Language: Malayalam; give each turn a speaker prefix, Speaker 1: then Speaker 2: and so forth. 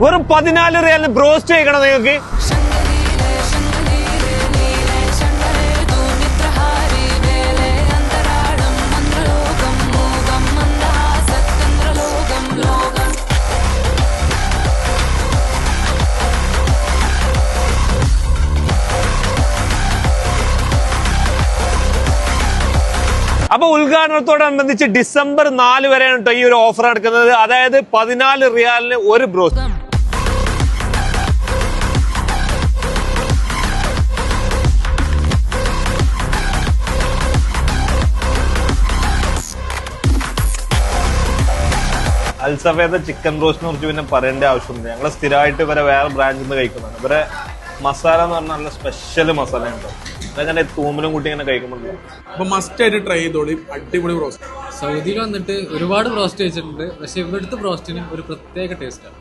Speaker 1: വെറും 14 റിയാലിന് ബ്രോസ്റ്റ് കഴിക്കണം നിങ്ങൾക്ക്. അപ്പൊ ഉദ്ഘാടനത്തോടനുബന്ധിച്ച് ഡിസംബർ 4 വരെയാണ് കേട്ടോ ഈ ഒരു ഓഫർ നടക്കുന്നത്. അതായത് 14 റിയാലിന് ഒരു ബ്രോസ്റ്റ്. അൽസഫേദ ചിക്കൻ ബ്രോസ്റ്റിനെ കുറിച്ച് പിന്നെ പറയേണ്ട ആവശ്യമില്ല. ഞങ്ങൾ സ്ഥിരമായിട്ട് ഇവരെ വേറെ ബ്രാഞ്ചിൽ നിന്ന് കഴിക്കുന്നതാണ്. ഇവരെ മസാല എന്ന് പറഞ്ഞാൽ നല്ല സ്പെഷ്യൽ മസാല ഉണ്ട്. അതങ്ങനെ തൂമിലും കൂട്ടി ഇങ്ങനെ കഴിക്കുന്നുണ്ട്.
Speaker 2: അപ്പൊ മസ്റ്റ് ആയിട്ട് ട്രൈ ചെയ്തോളി. അടിപൊളി ബ്രോസ്റ്റ്.
Speaker 3: സൗദിയിൽ വന്നിട്ട് ഒരുപാട് ബ്രോസ്റ്റ് കഴിച്ചിട്ടുണ്ട്. പക്ഷെ ഇവിടുത്തെ ബ്രോസ്റ്റിന് ഒരു പ്രത്യേക ടേസ്റ്റാണ്.